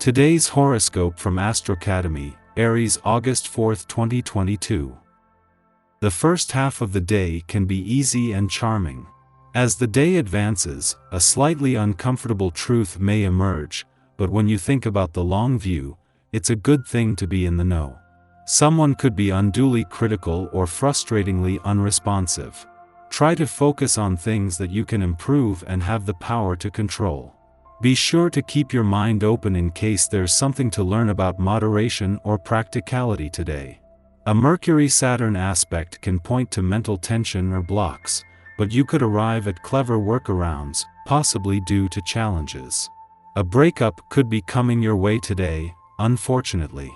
Today's horoscope from Astrocademy, Aries, August 4, 2022. The first half of the day can be easy and charming. As the day advances, a slightly uncomfortable truth may emerge, but when you think about the long view, it's a good thing to be in the know. Someone could be unduly critical or frustratingly unresponsive. Try to focus on things that you can improve and have the power to control. Be sure to keep your mind open in case there's something to learn about moderation or practicality today. A Mercury-Saturn aspect can point to mental tension or blocks, but you could arrive at clever workarounds, possibly due to challenges. A breakup could be coming your way today, unfortunately.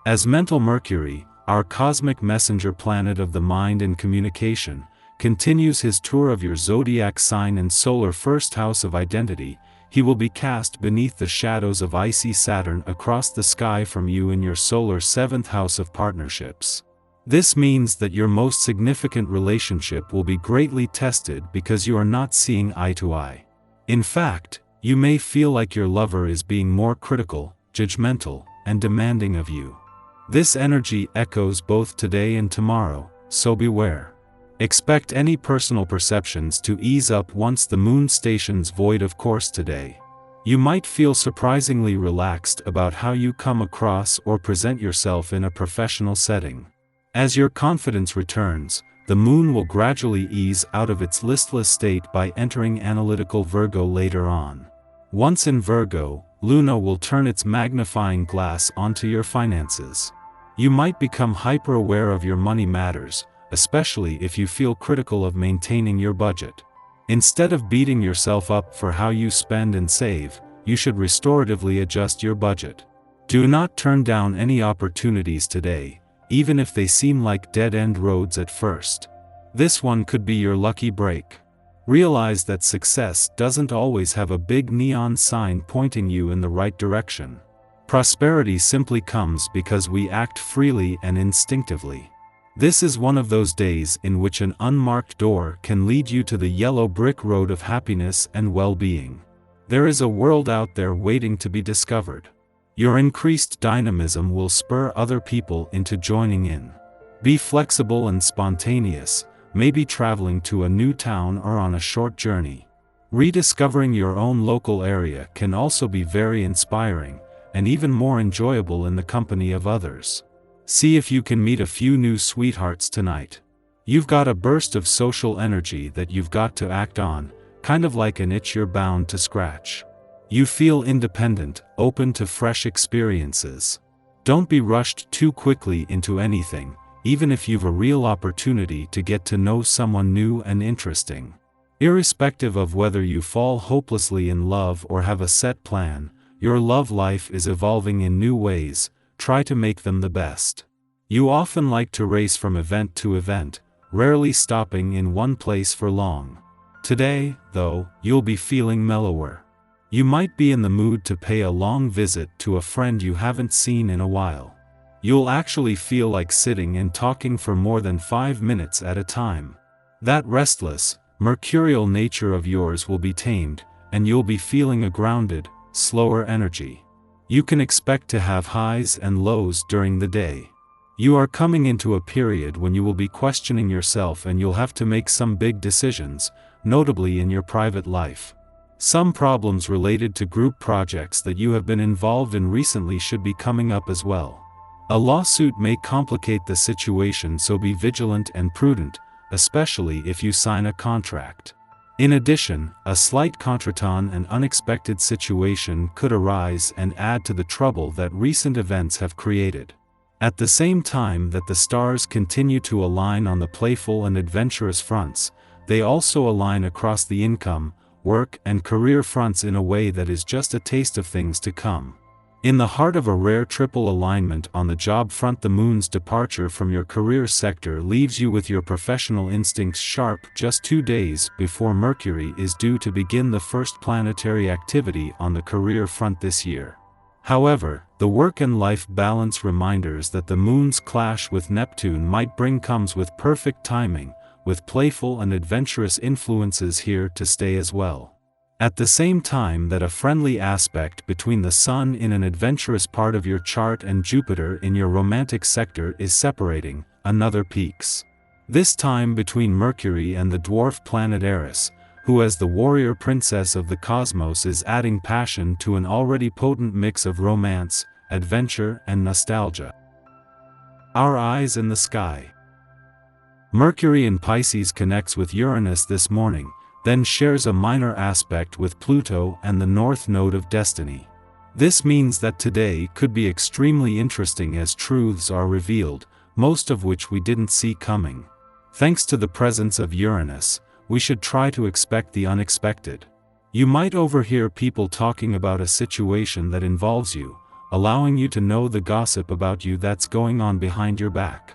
As mental Mercury, our cosmic messenger planet of the mind and communication, continues his tour of your zodiac sign and solar first house of identity, he will be cast beneath the shadows of icy Saturn across the sky from you in your solar 7th house of partnerships. This means that your most significant relationship will be greatly tested because you are not seeing eye to eye. In fact, you may feel like your lover is being more critical, judgmental, and demanding of you. This energy echoes both today and tomorrow, so beware. Expect any personal perceptions to ease up once the moon stations void of course today. You might feel surprisingly relaxed about how you come across or present yourself in a professional setting. As your confidence returns, the moon will gradually ease out of its listless state by entering analytical Virgo later on. Once in Virgo, Luna will turn its magnifying glass onto your finances. You might become hyper-aware of your money matters, especially if you feel critical of maintaining your budget. Instead of beating yourself up for how you spend and save, you should restoratively adjust your budget. Do not turn down any opportunities today, even if they seem like dead-end roads at first. This one could be your lucky break. Realize that success doesn't always have a big neon sign pointing you in the right direction. Prosperity simply comes because we act freely and instinctively. This is one of those days in which an unmarked door can lead you to the yellow brick road of happiness and well-being. There is a world out there waiting to be discovered. Your increased dynamism will spur other people into joining in. Be flexible and spontaneous, maybe traveling to a new town or on a short journey. Rediscovering your own local area can also be very inspiring, and even more enjoyable in the company of others. See if you can meet a few new sweethearts tonight. You've got a burst of social energy that you've got to act on, kind of like an itch you're bound to scratch. You feel independent, open to fresh experiences. Don't be rushed too quickly into anything, even if you've a real opportunity to get to know someone new and interesting. Irrespective of whether you fall hopelessly in love or have a set plan, your love life is evolving in new ways. Try to make them the best. You often like to race from event to event, rarely stopping in one place for long. Today, though, you'll be feeling mellower. You might be in the mood to pay a long visit to a friend you haven't seen in a while. You'll actually feel like sitting and talking for more than 5 minutes at a time. That restless, mercurial nature of yours will be tamed, and you'll be feeling a grounded, slower energy. You can expect to have highs and lows during the day. You are coming into a period when you will be questioning yourself and you'll have to make some big decisions, notably in your private life. Some problems related to group projects that you have been involved in recently should be coming up as well. A lawsuit may complicate the situation, so be vigilant and prudent, especially if you sign a contract. In addition, a slight contretemps and unexpected situation could arise and add to the trouble that recent events have created. At the same time that the stars continue to align on the playful and adventurous fronts, they also align across the income, work, and career fronts in a way that is just a taste of things to come. In the heart of a rare triple alignment on the job front, the moon's departure from your career sector leaves you with your professional instincts sharp just 2 days before Mercury is due to begin the first planetary activity on the career front this year. However, the work and life balance reminders that the moon's clash with Neptune might bring comes with perfect timing, with playful and adventurous influences here to stay as well. At the same time that a friendly aspect between the Sun in an adventurous part of your chart and Jupiter in your romantic sector is separating, another peaks. This time between Mercury and the dwarf planet Aries, who as the warrior princess of the cosmos is adding passion to an already potent mix of romance, adventure and nostalgia. Our eyes in the sky. Mercury in Pisces connects with Uranus this morning, then shares a minor aspect with Pluto and the north node of destiny. This means that today could be extremely interesting as truths are revealed, most of which we didn't see coming. Thanks to the presence of Uranus, we should try to expect the unexpected. You might overhear people talking about a situation that involves you, allowing you to know the gossip about you that's going on behind your back.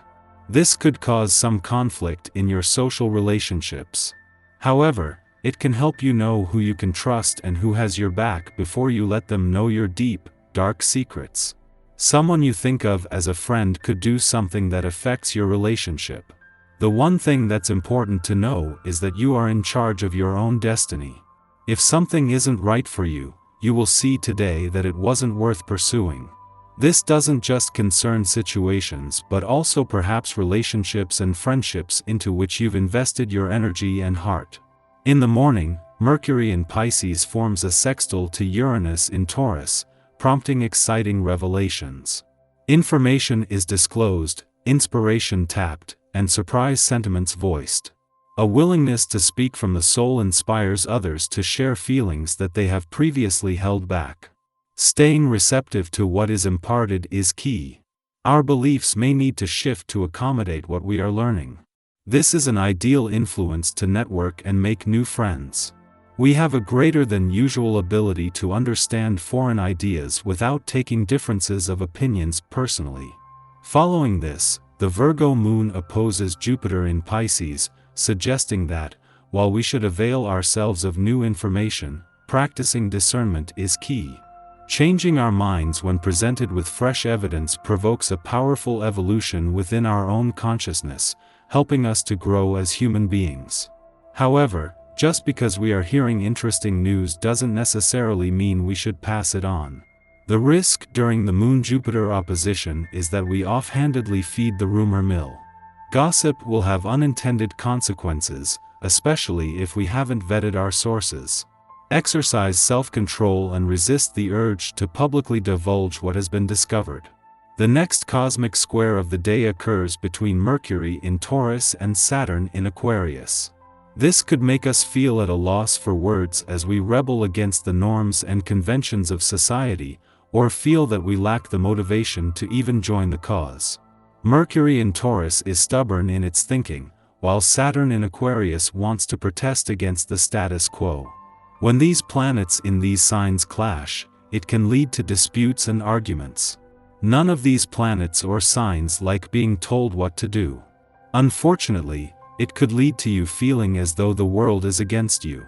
This could cause some conflict in your social relationships. However, it can help you know who you can trust and who has your back before you let them know your deep, dark secrets. Someone you think of as a friend could do something that affects your relationship. The one thing that's important to know is that you are in charge of your own destiny. If something isn't right for you, you will see today that it wasn't worth pursuing. This doesn't just concern situations but also perhaps relationships and friendships into which you've invested your energy and heart. In the morning, Mercury in Pisces forms a sextile to Uranus in Taurus, prompting exciting revelations. Information is disclosed, inspiration tapped, and surprise sentiments voiced. A willingness to speak from the soul inspires others to share feelings that they have previously held back. Staying receptive to what is imparted is key. Our beliefs may need to shift to accommodate what we are learning. This is an ideal influence to network and make new friends. We have a greater than usual ability to understand foreign ideas without taking differences of opinions personally. Following this, the Virgo moon opposes Jupiter in Pisces, suggesting that, while we should avail ourselves of new information, practicing discernment is key. Changing our minds when presented with fresh evidence provokes a powerful evolution within our own consciousness, helping us to grow as human beings. However, just because we are hearing interesting news doesn't necessarily mean we should pass it on. The risk during the Moon-Jupiter opposition is that we offhandedly feed the rumor mill. Gossip will have unintended consequences, especially if we haven't vetted our sources. Exercise self-control and resist the urge to publicly divulge what has been discovered. The next cosmic square of the day occurs between Mercury in Taurus and Saturn in Aquarius. This could make us feel at a loss for words as we rebel against the norms and conventions of society, or feel that we lack the motivation to even join the cause. Mercury in Taurus is stubborn in its thinking, while Saturn in Aquarius wants to protest against the status quo. When these planets in these signs clash, it can lead to disputes and arguments. None of these planets or signs like being told what to do. Unfortunately, it could lead to you feeling as though the world is against you.